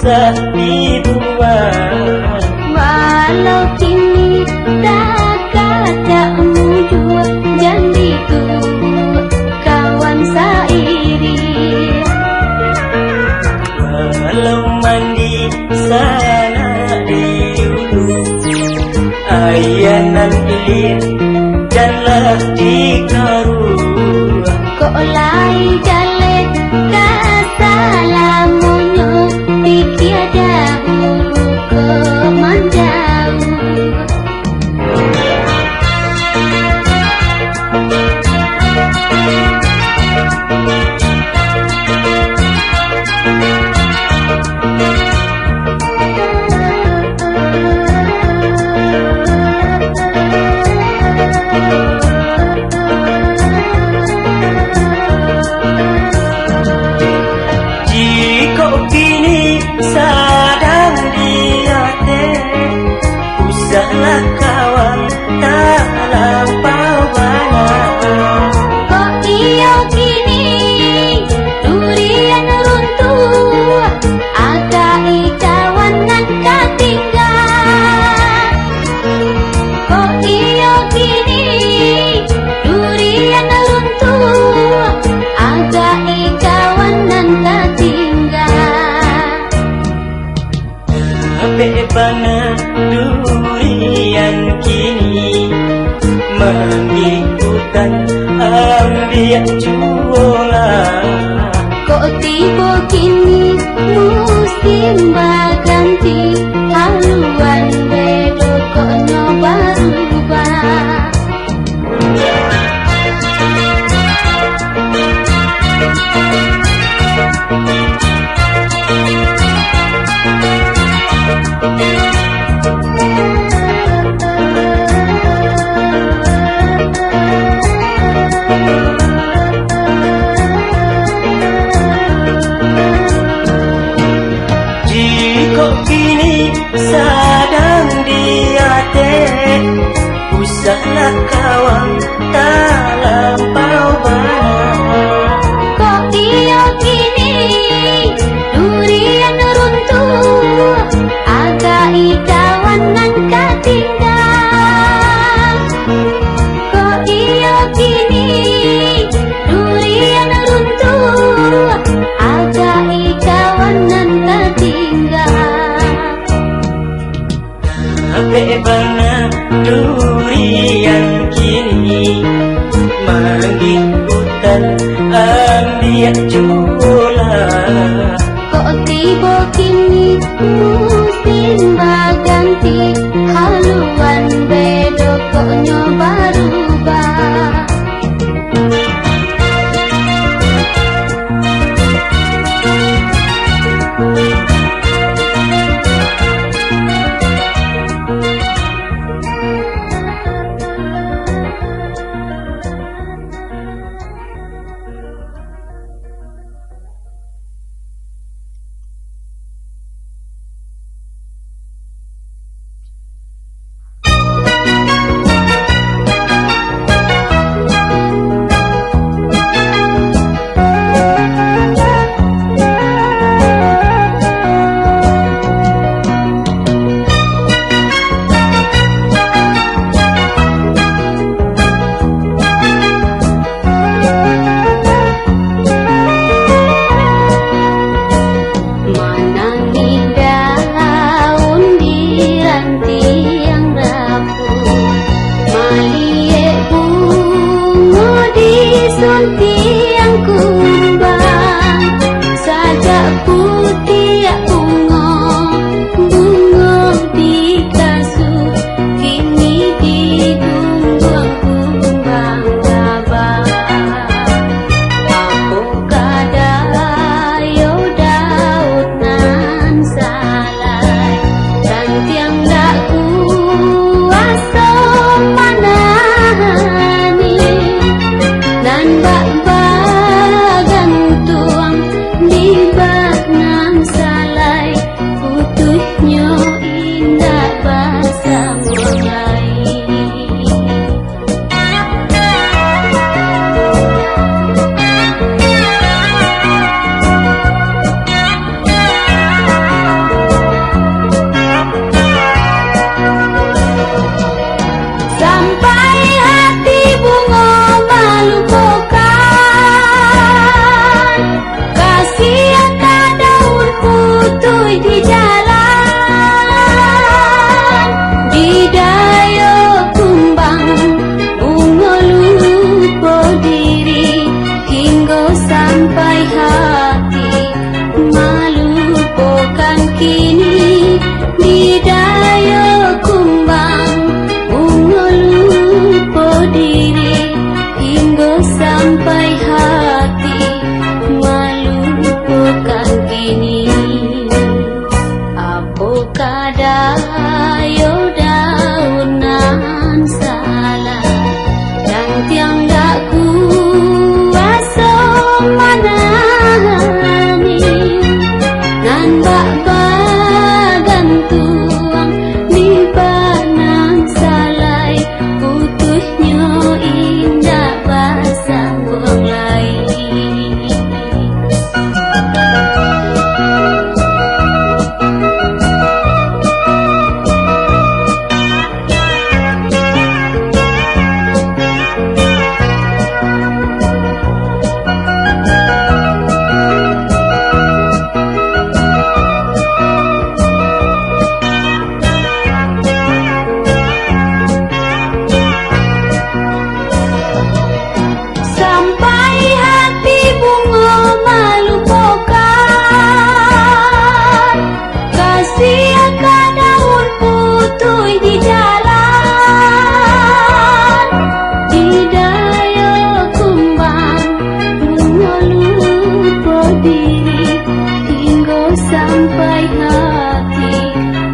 tak dibuat. Walau kini tak katamu jua janjiku kawan sairi. Walau mandi sana di hulu, ayanan ilir janlah dikaru. Kok lai jale kasalamunyo pikir dahulu ke menjauh. Sadang di hati, usahlah kawan tak lampau banyak. Kok iyo kini durian runtuh, agak ikawan nan katinggal. Kok iyo kini durian runtuh, agak ikawan nan katinggal. Bebana durian kini mengikutan ambil jua. Kok tiba kini musim berganti, haluan bedo kok nyoba rubah. Kini sadang di hati, usahlah kawan tak lampau banyak. Kok iyo kini durian runtuh, agak ikawan nan katinggal. Kok iyo kini durian runtuh, agak ikawan nan katinggal. Bebana durian kini mengikutan ambil jula. Kok tiba kini musim berganti, haluan bedo kok nyoba rubah. yo daunan salah dan tiang gak kuasa manani nan bak bagantuang di banang salai putusnya indah bahasa buang lain. Sampai hati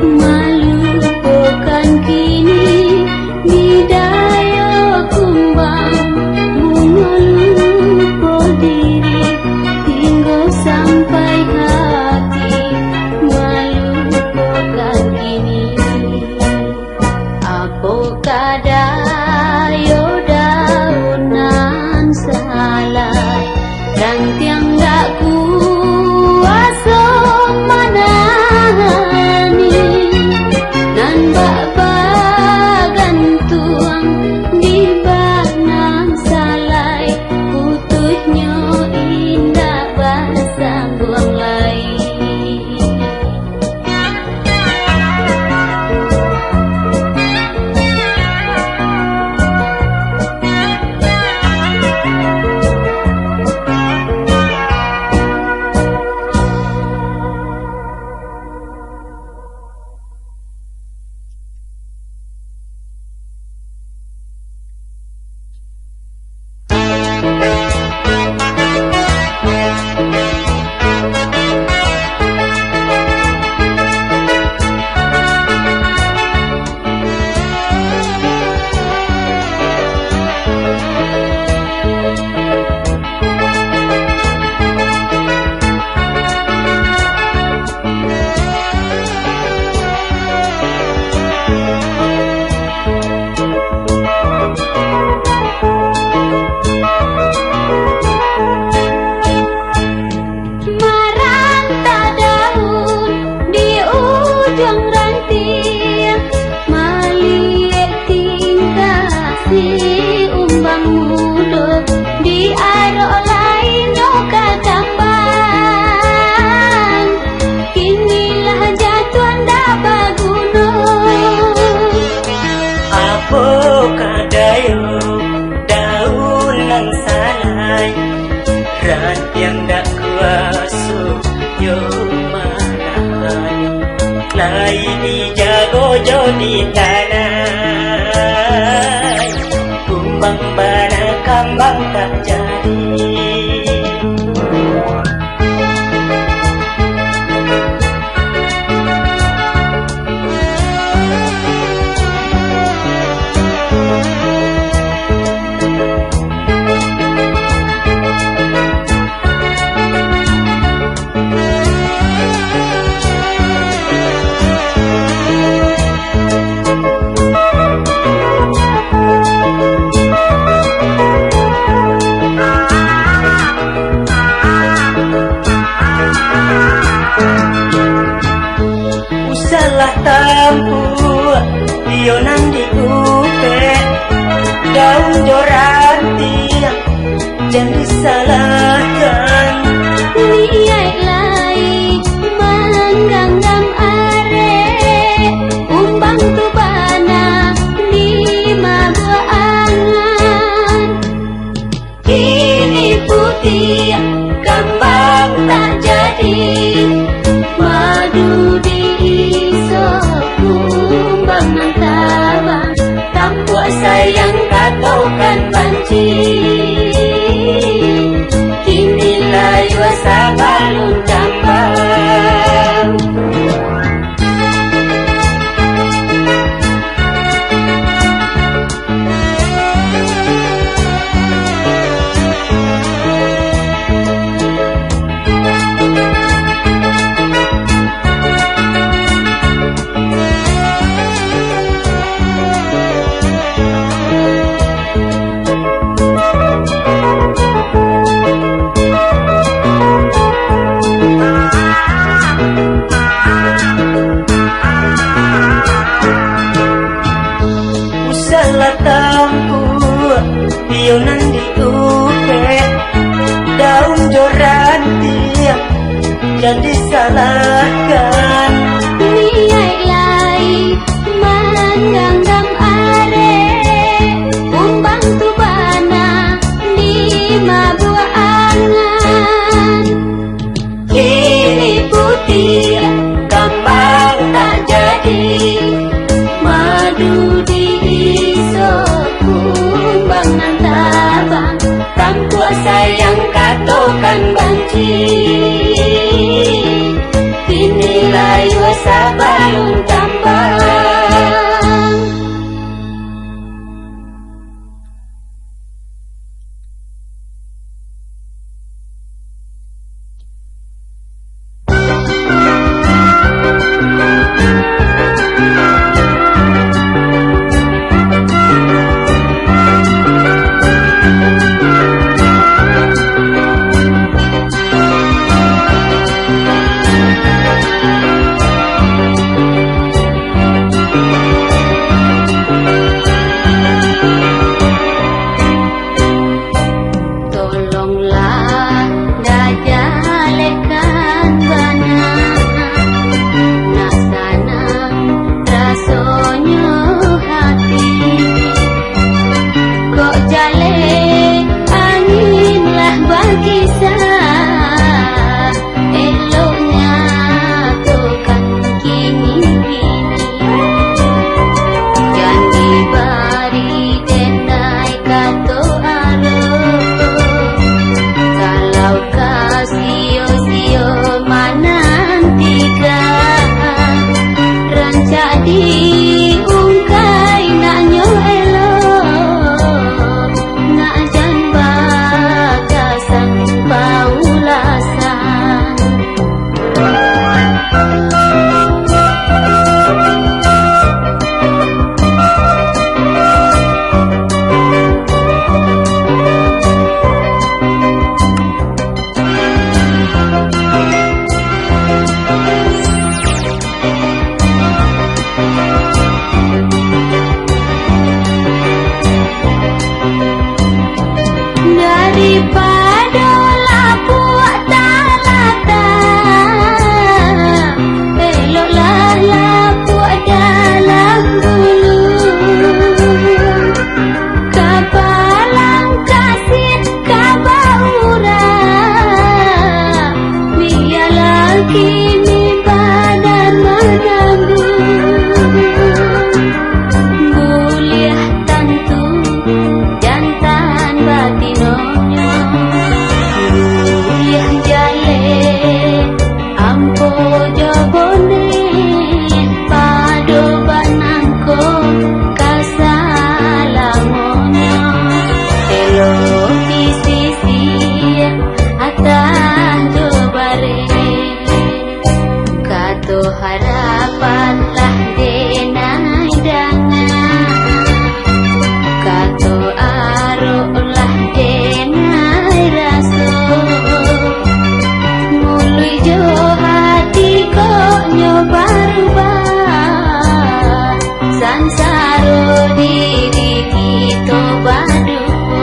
malu bukan kini bidaya kumbang mengelupo diri tinggal sampai hati malu bukan kini apa kadayo daunan salai dan tiang gak kuasa manani nan bak bagantuang di banang salai putusnya indah bahasa buang lain. Yang dak kuasa yo manahani lai dijago jo di tanah kumbang bana kambang tak jadi. Salah tampu Yonan di upe daun joranti dan disalahkan niai lai mengganggam are umbang tu bana di mabuah angan ini putih kambang tak jadi madu di kumbang nantabang tak puasa yang katakan banci kini layu asa balun tambang. iyo nan diupe daun joranti jadi salahkan Niai lai manganggam are umbang tu bana di mabua angan ini putih kembang tak jadi madu di isok kumbang nan tabang kam kuasa yang katokan banci dinilai wasabalun tambang tolonglah dajalekan bana nak sanang rasanya hati kok jale anginlah berkisah eloknya tukang kini janji bari denai kato kalau kasio-sio manantikan rancak diungkai nak nyo elok nak jan bagasan paulasan daripada lapuak talata eloklah lapuak dalam bulu kapalang kasih kabaura biarlah kini badan menanggu mulia tantu jantan batinonya mulia jale ampo jobone pado banangko kasalamonya elo sisi atas jobare kato harapanlah denai dangan kato arolah denai raso mului jo hati kok nyoba rubah sansaro diri kita baduko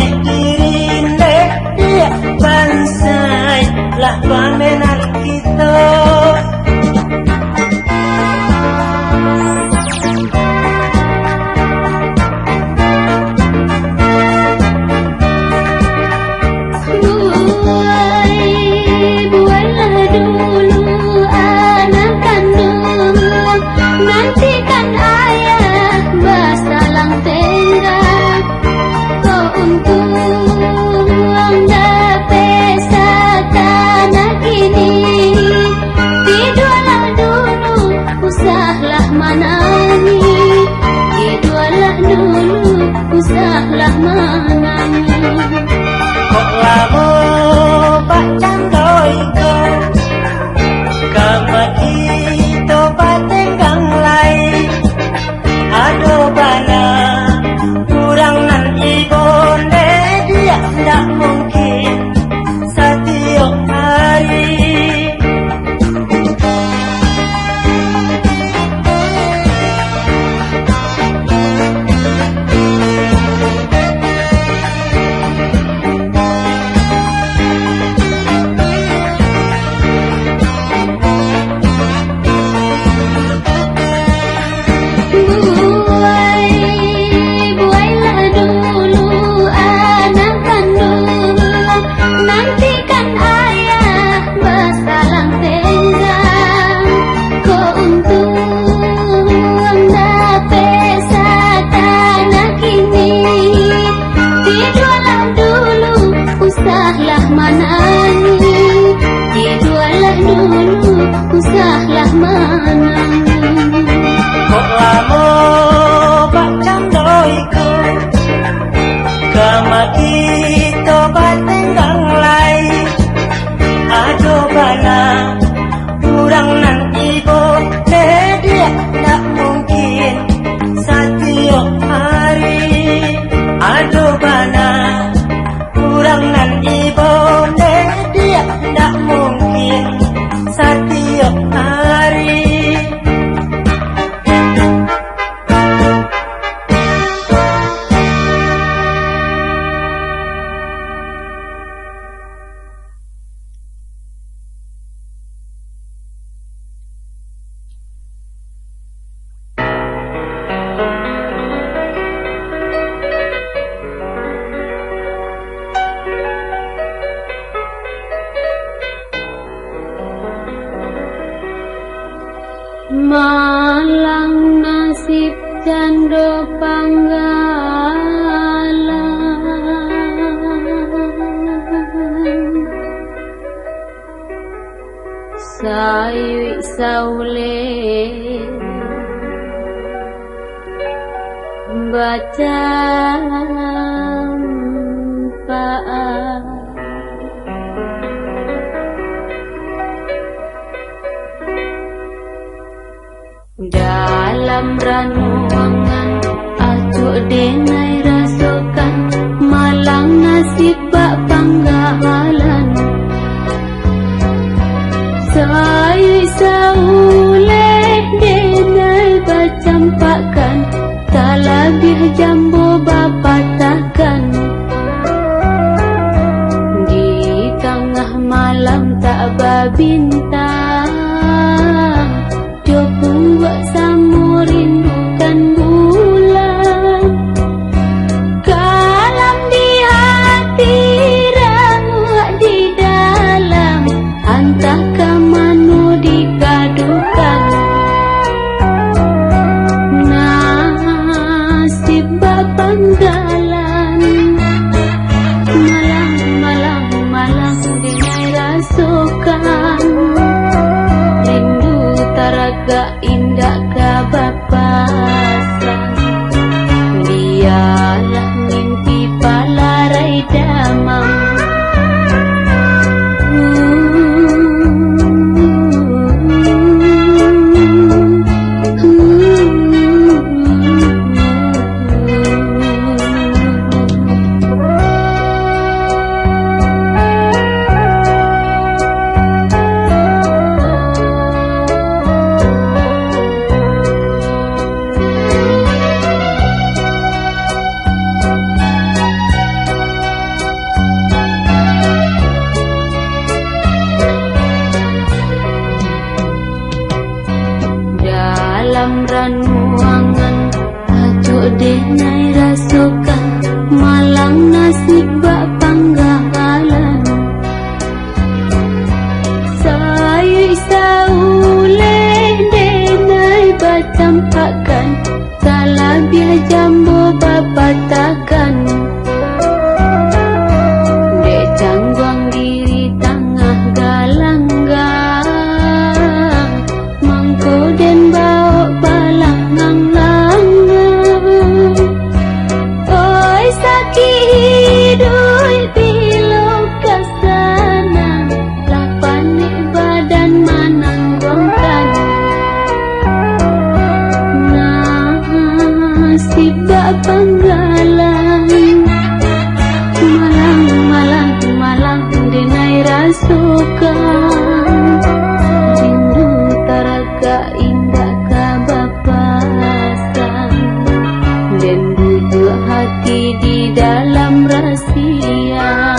mek dirinde dia bansai lah pamenan kita. Usahlah manani Kok lamo pak candoi ko Kama kita patenggang lai Ado bana kurang nan ibonde dia ndak mungkin setiap hari. Usahlah manani, dijualah dulu, usahlah manani. Kok lamo pak candoiku, kama kita batenggang lai. Ado bana, kurang nan ibu, dia tak mungkin setiap hari. Ado bana, kurang nan ibonde dia tak mungkin setiap hari. Malang nasib jando panggalan Sayui saule baca paan dalam ranuangan acuh denai rasokan malang nasib bak panggalan sayui saule denai bacampakan tak lebih jambu bapatakan di tengah malam tak babintang buat samu rindukan bulan kalam di hati ramuak di dalam antah kamanu dikadukan nasib bapanggalan malang denai rasukan taraga indah kabapasan dialah mimpi palarai damang mulia